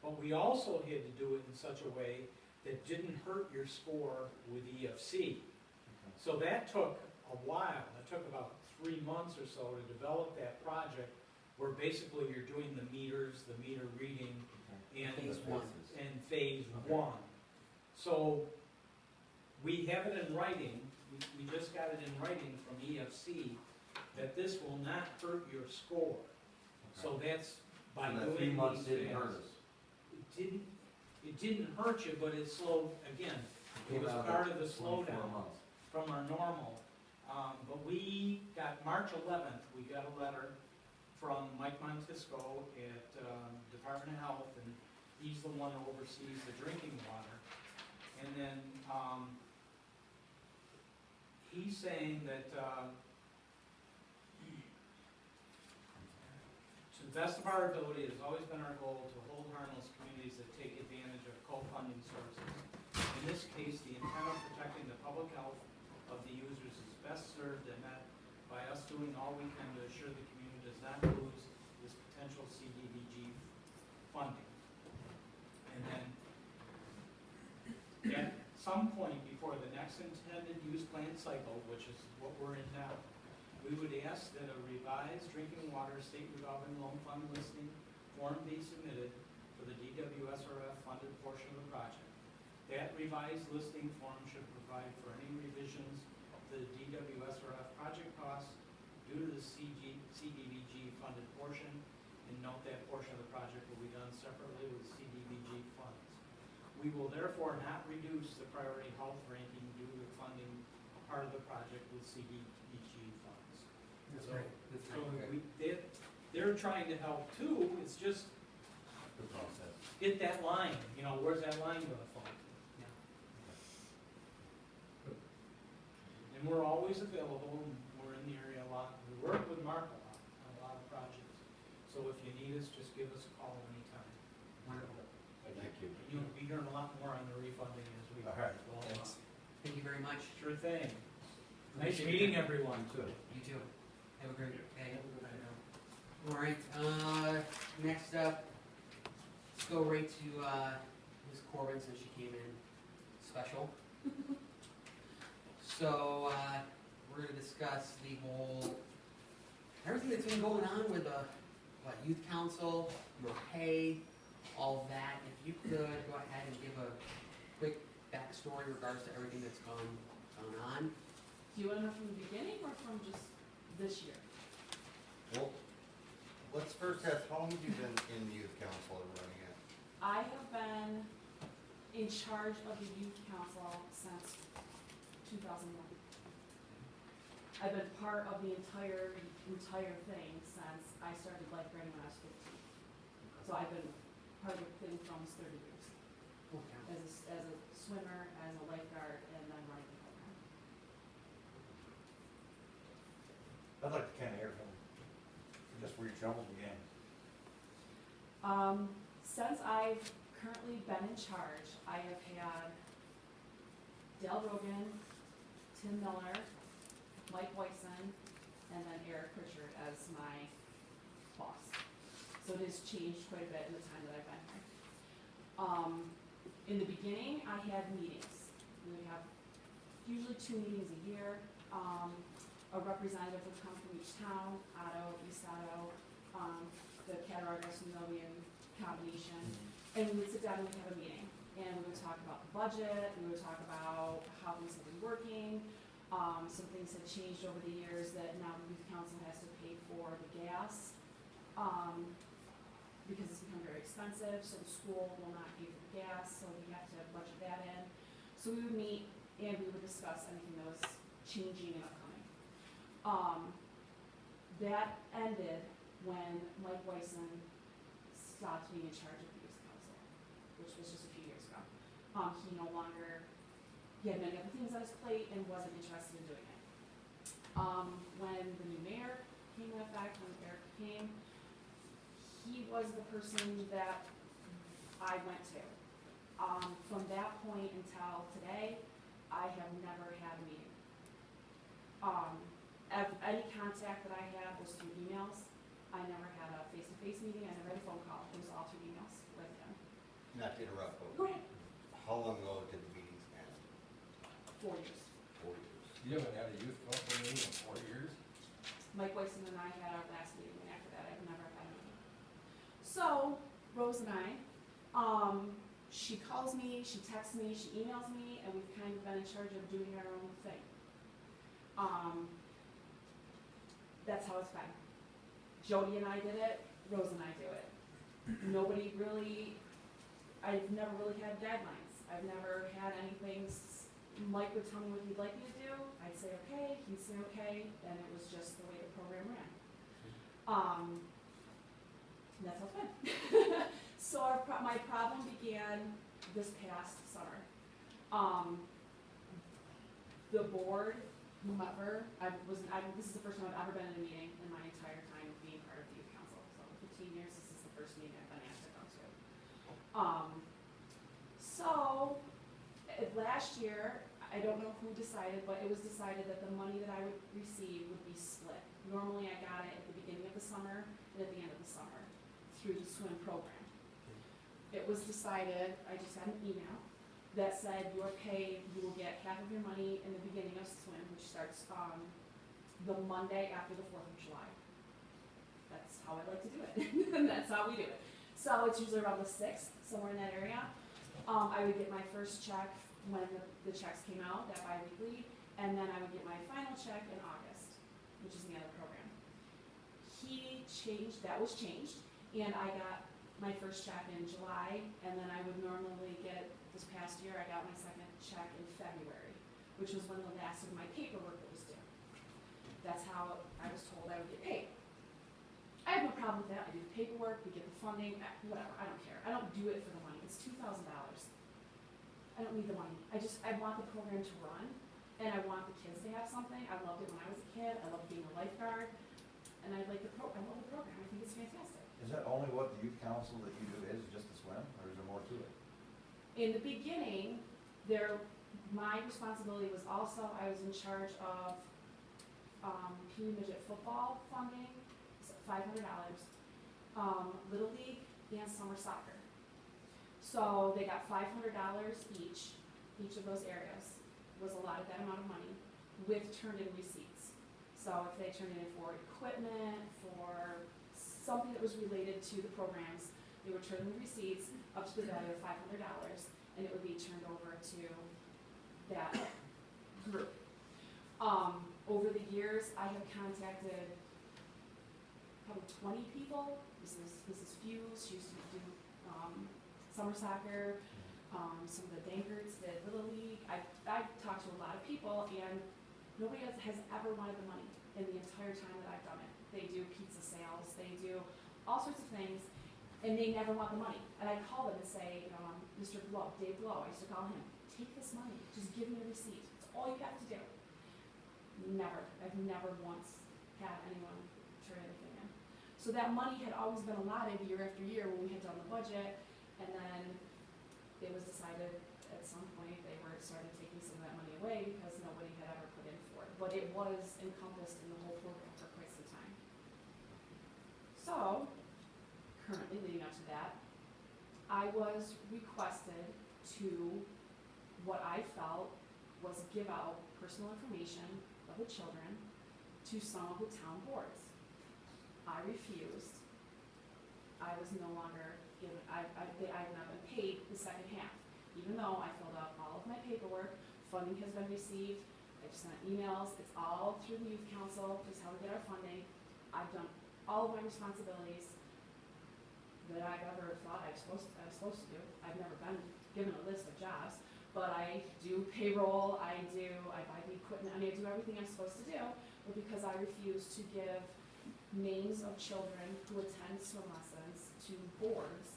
but we also had to do it in such a way that didn't hurt your score with EFC. So that took a while, it took about 3 months or so to develop that project, where basically you're doing the meters, the meter reading, and Phase one. and phase one. So we have it in writing, we just got it in writing from EFC, that this will not hurt your score. So that's by So doing that 3 months these didn't things. hurt us. It didn't hurt you, but it slowed, again, it Came was out part of the 24 slowdown months. from our normal. But we got, March 11th, we got a letter from Mike Montisco at Department of Health, and he's the one who oversees the drinking water. And then he's saying that to the best of our ability, it has always been our goal to hold harmless communities that take advantage of co-funding sources. In this case, the intent of protecting the public health of the users is best served and met by us doing all we can to assure the community does not lose this potential CDBG funding. And then at some point before the next intended use plan cycle, which is what we're in now, we would ask that a revised drinking water state revolving loan fund listing form be submitted for the DWSRF funded portion of the project. That revised listing form should provide for any revisions to the DWSRF project costs due to the CDBG funded portion, and note that portion of the project will be done separately with CDBG funds. We will therefore not reduce the priority health ranking due to funding part of the project with CDBG funds. That's So- right. That's So right. they're trying to help too, it's just The process. get that line, you know, where's that line gonna fall to? And we're always available, and we're in the area a lot, we work with Mark a lot on a lot of projects. So if you need us, just give us a call anytime. Wonderful. Thank you. You'll be hearing a lot more on the refunding as we go All right, along. thanks. Thank you very much. Sure thing. Nice meeting everyone too. You too. Have a great day. All right, next up, let's go right to, Ms. Corbin, since she came in special. So, we're gonna discuss the whole, everything that's been going on with the, youth council, your pay, all of that. If you could go ahead and give a quick backstory in regards to everything that's gone on. Do you want to know from the beginning or from just this year? Well, let's first ask, how long have you been in the youth council and running it? I have been in charge of the youth council since 2001. I've been part of the entire thing since I started lifeguarding when I was 15. So I've been part of the thing for almost 30 years. As a swimmer, as a lifeguard, and then running the program. I'd like to kind of hear from just where you jumbled again. Since I've currently been in charge, I have had Dale Rogan, Tim Miller, Mike Weisson, and then Eric Pritchard as my boss. So it has changed quite a bit in the time that I've been here. In the beginning, I had meetings. We would have usually 2 meetings a year. A representative would come from each town, Otto, East Otto, the Cattaraugus, Nunovian combination, and we would sit down and we'd have a meeting. And we would talk about the budget, we would talk about how things have been working. Some things have changed over the years that now the youth council has to pay for the gas, because it's become very expensive, so the school will not pay for the gas, so we have to budget that in. So we would meet and we would discuss anything that was changing and upcoming. That ended when Mike Weisson stopped being in charge of the youth council, which was just a few years ago. He no longer, he had many other things on his plate and wasn't interested in doing it. When the new mayor came in effect, when Eric came, he was the person that I went to. From that point until today, I have never had a meeting. Any contact that I had was through emails. I never had a face-to-face meeting, I never had a phone call, it was all through emails with him. Not to interrupt, but Go ahead. how long ago did the meetings end? 4 years. 4 years. You haven't had a youth council meeting in 4 years? Mike Weisson and I had our last meeting, and after that, I've never had a meeting. So, Rose and I, she calls me, she texts me, she emails me, and we've kind of been in charge of doing our own thing. That's how it's been. Jody and I did it, Rose and I do it. Nobody really, I've never really had deadlines. I've never had anything, Mike would tell me what he'd like me to do, I'd say okay, he'd say okay, and it was just the way the program ran. That's how it's been. So my problem began this past summer. The board, whomever, this is the first time I've ever been in a meeting in my entire time of being part of the youth council. So in 15 years, this is the first meeting I've been asked to come to. Last year, I don't know who decided, but it was decided that the money that I would receive would be split. Normally, I got it at the beginning of the summer and at the end of the summer through the swim program. It was decided, I just got an email that said your pay, you will get half of your money in the beginning of swim, which starts the Monday after the 4th of July. That's how I like to do it. And that's how we do it. So it's usually around the 6th, somewhere in that area. I would get my first check when the checks came out, that bi-weekly, and then I would get my final check in August, which is the end of the program. That was changed, and I got my first check in July, and then I would normally get, this past year, I got my second check in February, which was when the last of my paperwork that was due. That's how I was told I would get paid. I have no problem with that. I do the paperwork, we get the funding, whatever, I don't care. I don't do it for the money. It's $2,000. I don't need the money. I want the program to run, and I want the kids to have something. I loved it when I was a kid. I loved being a lifeguard. and I like I love the program, I think it's fantastic. Is that only what the youth council that you do is, just to swim, or is there more to it? In the beginning, my responsibility was also, I was in charge of, puny midget football funding, $500, Little League and summer soccer. So they got $500 each of those areas was allotted that amount of money with turned-in receipts. So if they turned in for equipment, for something that was related to the programs, they would turn in the receipts up to the value of $500, and it would be turned over to that group. Over the years, I have contacted probably 20 people. Mrs. Fuse, she used to do summer soccer. Some of the Dankards did Little League. I've talked to a lot of people, and nobody else has ever wanted the money in the entire time that I've done it. They do pizza sales, they do all sorts of things, and they never want the money. And I call them and say, Mr. Blow, Dave Blow, I used to call him, take this money, just give me a receipt. It's all you have to do. Never. I've never once had anyone turn anything in. So that money had always been allotted year after year when we had done the budget, and then it was decided at some point they started taking some of that money away because nobody had ever put in for it. But it was encompassed in the whole program for quite some time. So, currently leading up to that, I was requested to what I felt was give out personal information of the children to some of the town boards. I refused. I was no longer given, I've not been paid the second half. Even though I filled out all of my paperwork, funding has been received, I've sent emails, it's all through the youth council, just how we get our funding. I've done all of my responsibilities that I've ever thought I was supposed to do. I've never been given a list of jobs, but I do payroll, I buy the equipment, I do everything I'm supposed to do, but because I refuse to give names of children who attend swim lessons to boards,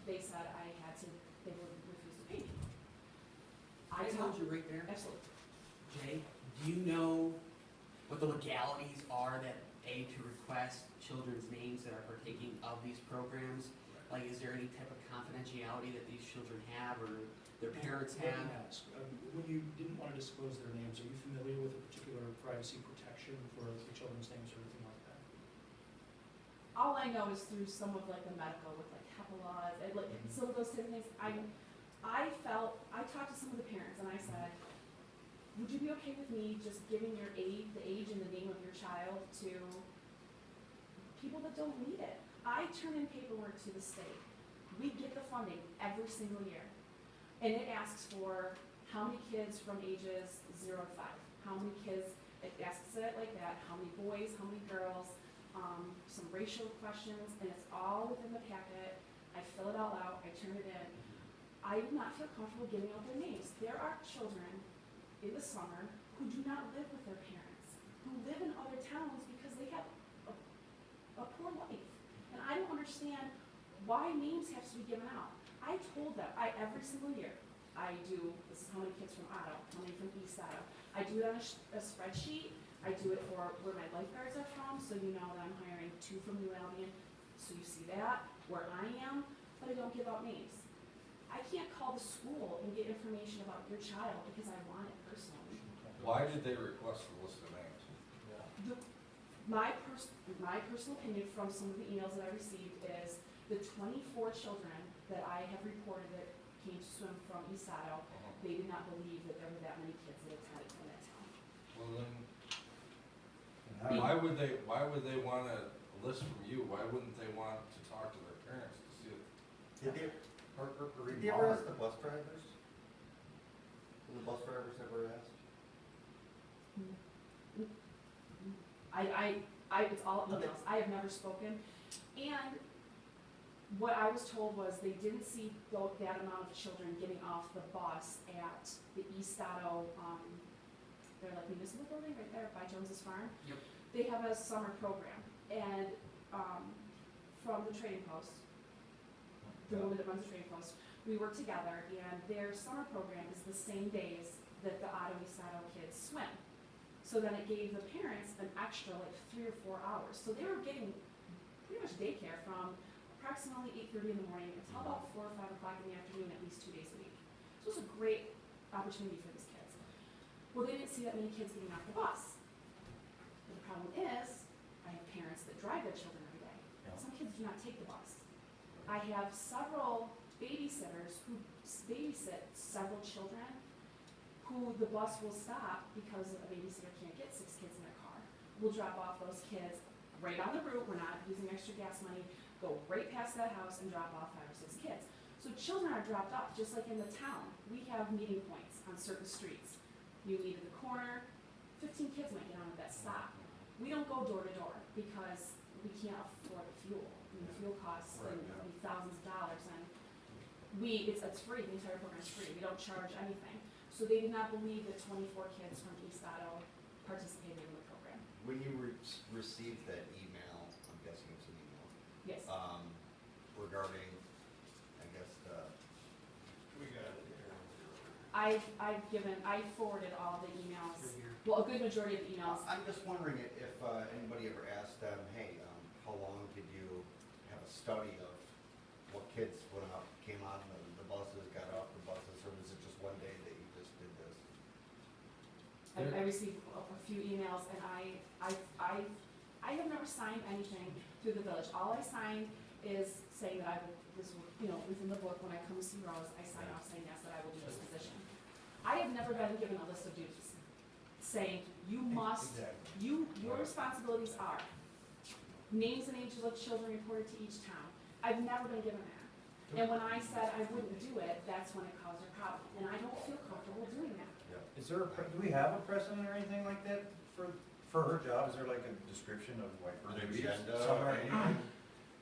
they said they would refuse to pay me. I told you right there. Absolutely. Jay, do you know what the legalities are that to request children's names that are partaking of these programs? Like, is there any type of confidentiality that these children have or their parents have? When you didn't want to disclose their names, are you familiar with a particular privacy protection for the children's names or anything like that? All I know is through some of like the medical with like HIPAA laws and like some of those type of things. I talked to some of the parents and I said, would you be okay with me just giving the age and the name of your child to people that don't need it? I turn in paperwork to the state. We get the funding every single year. And it asks for how many kids from ages 0 to 5. How many kids, it asks it like that, how many boys, how many girls, some racial questions, and it's all within the packet. I fill it all out, I turn it in. I do not feel comfortable giving out their names. There are children in the summer who do not live with their parents, who live in other towns because they have a poor life. And I don't understand why names have to be given out. I told them, every single year, this is how many kids from Otto, how many from East Otto. I do it on a spreadsheet. I do it for where my lifeguards are from, so you know that I'm hiring 2 from New Albion, so you see that, where I am, but I don't give out names. I can't call the school and get information about your child because I want it personally. Why did they request the list of names? My personal opinion from some of the emails that I received is the 24 children that I have reported that came to swim from East Otto, they did not believe that there were that many kids that attended from that town. Well then, why would they want a list from you? Why wouldn't they want to talk to their parents to see it? Did you ever ask the bus drivers? Did the bus drivers ever ask? It's all emails. I have never spoken. And what I was told was they didn't see that amount of children getting off the bus at the East Otto, they're like municipal building right there by Jones's Farm. Yep. They have a summer program. And from the trading post, the woman that runs the trading post, we work together, and their summer program is the same days that the Otto East Otto kids swim. So then it gave the parents an extra like 3 or 4 hours. So they were getting pretty much daycare from approximately 8:30 in the morning until about 4 or 5 o'clock in the afternoon, at least 2 days a week. So it was a great opportunity for these kids. Well, they didn't see that many kids getting off the bus. But the problem is, I have parents that drive their children every day. Some kids do not take the bus. I have several babysitters who babysit several children who the bus will stop because a babysitter can't get 6 kids in their car. We'll drop off those kids right on the route, we're not using extra gas money, go right past that house and drop off 5 or 6 kids. So children are dropped off, just like in the town. We have meeting points on certain streets. You leave at the corner, 15 kids might get on at that stop. We don't go door to door because we can't afford the fuel. I mean, fuel costs can be thousands of dollars, and it's free, the entire program is free, we don't charge anything. So they did not believe that 24 kids from East Otto participated in the program. When you received that email, I'm guessing it's an email, Yes. regarding, I guess, We got it here. I forwarded all the emails, well, a good majority of the emails. I'm just wondering if anybody ever asked them, hey, how long did you have a study of what kids went out, came on the buses, got off the buses, or was it just one day that you just did this? I received a few emails, and I have never signed anything through the village. All I signed is saying that within the book, when I come to see Rose, I sign off saying yes, that I will do this position. I have never been given a list of duties, saying you must, your responsibilities are names and ages of children reported to each town. I've never been given that. And when I said I wouldn't do it, that's when it caused a problem, and I don't feel comfortable doing that. Is there, do we have a precedent or anything like that for her job? Is there like a description of like her An duties agenda or somewhere? anything?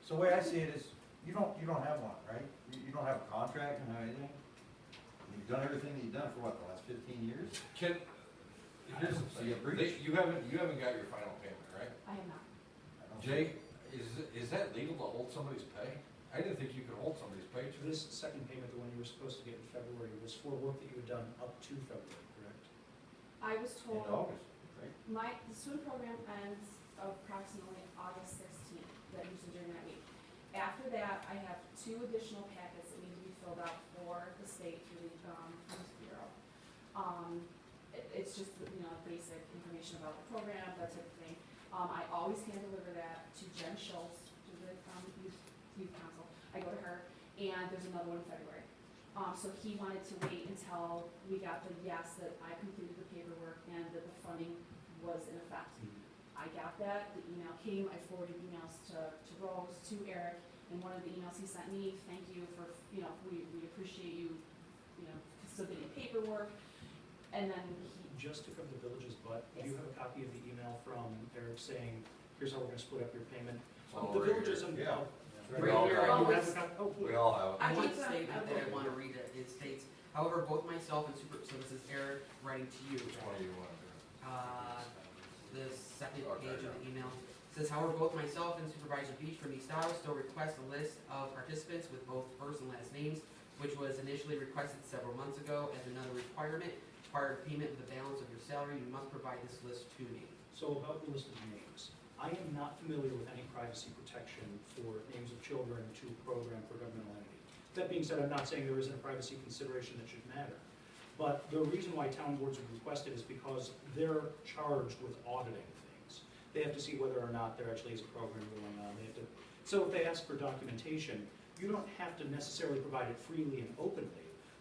So the way I see it is, you don't have one, right? You don't have a contract and anything? You've done everything that you've done for what, the last 15 years? Here's the So you thing, agree? you haven't got your final payment, right? I have not. Jay, is that legal to hold somebody's pay? I didn't think you could hold somebody's pay. This second payment, the one you were supposed to get in February, was for work that you had done up to February, correct? I was In told, August, right? the swim program ends approximately August 16th, that usually during that week. After that, I have 2 additional packets that need to be filled out for the state through the Youth Bureau. It's just, basic information about the program, that type of thing. I always hand deliver that to Jen Schultz, to the youth council. I go to her, and there's another one in February. So he wanted to wait until we got the yes that I completed the paperwork and that the funding was in effect. I got that, the email came, I forwarded emails to Rose, to Eric, and one of the emails he sent me, thank you for, we appreciate you, submitting paperwork. And then Just to cover the village's butt, do Yes. you have a copy of the email from Eric saying, here's how we're gonna split up your payment? all The right village here. isn't. Yeah. Right here, I You do. have a copy? Oh, We please. all have it. I want Anytime, a statement that I okay. want to read it. It states, however, both myself and so this is Eric writing to you. Which one do you want to do? The second Okay, page of the yeah. email says, however, both myself and Supervisor Beach from East Otto still request a list of participants with both first and last names, which was initially requested several months ago as another requirement. Prior to payment of the balance of your salary, you must provide this list to me. So about the list of names, I am not familiar with any privacy protection for names of children to program for governmental entity. That being said, I'm not saying there isn't a privacy consideration that should matter. But the reason why town boards would request it is because they're charged with auditing things. They have to see whether or not there actually is a program going on. So if they ask for documentation, you don't have to necessarily provide it freely and openly.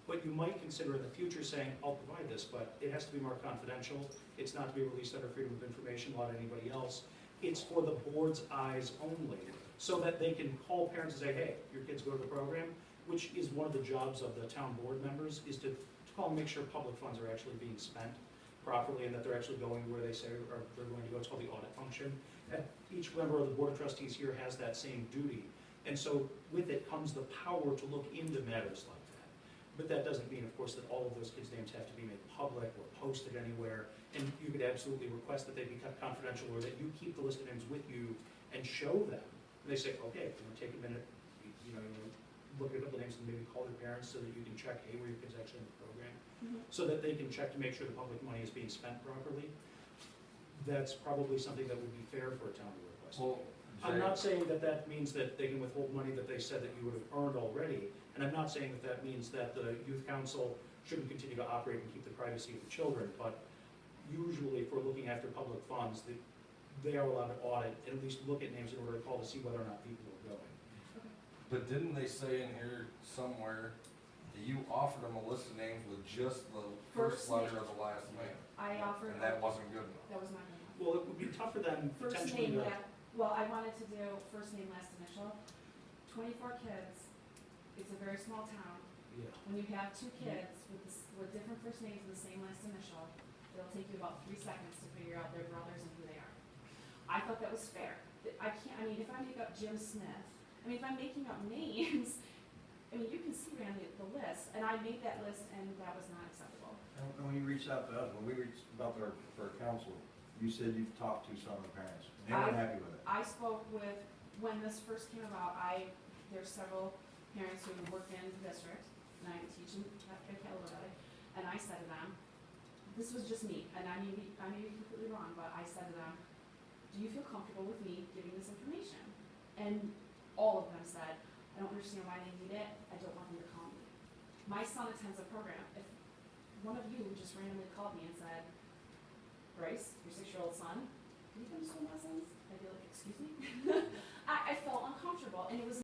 But you might consider in the future saying, I'll provide this, but it has to be more confidential. It's not to be released under freedom of information law to anybody else. It's for the board's eyes only, so that they can call parents and say, hey, your kids go to the program, which is one of the jobs of the town board members, is to call and make sure public funds are actually being spent properly and that they're actually going where they say or they're going to go. It's called the audit function. And each member of the board of trustees here has that same duty. And so with it comes the power to look into matters like that. But that doesn't mean, of course, that all of those kids' names have to be made public or posted anywhere. And you could absolutely request that they be kept confidential or that you keep the list of names with you and show them. And they say, okay, take a minute, you look at a couple names and maybe call their parents so that you can check, hey, were your kids actually in the program? So that they can check to make sure the public money is being spent properly. that's probably something that would be fair for a town to request. Well, I'm Jay, not saying that that means that they can withhold money that they said that you would have earned already, and I'm not saying that that means that the youth council shouldn't continue to operate and keep the privacy of the children, but usually if we're looking after public funds, they are allowed to audit and at least look at names in order to call to see whether or not people are going. but didn't they say in here somewhere that you offered them a list of names with just the first First letter name. of the last name? I offered, And that wasn't good enough. that was not enough. Well, it would be tough for them First potentially name, to, well, I wanted to do first name, last initial. 24 kids, it's a very small town. yeah. When you have two kids with different first names and the same last initial, it'll take you about 3 seconds to figure out their brothers and who they are. I thought that was fair. I can't, I mean, if I make up Jim Smith, I mean, if I'm making up names, I mean, you can see right on the list, and I made that list, and that was not acceptable. And when you reached out to us, when we reached out to our council, you said you've talked to some of the parents, and they weren't happy with it. I spoke with, when this first came about, there's several parents who work in the district, and I teach them at Cattaraugus, and I said to them, this was just me, and I may be completely wrong, but I said to them, do you feel comfortable with me giving this information? And all of them said, I don't understand why they need it, I don't want them to call me. My son attends a program. If one of you just randomly called me and said, Bryce, your 6-year-old son, can you come to swim lessons? I'd be like, excuse me? I felt uncomfortable, and it was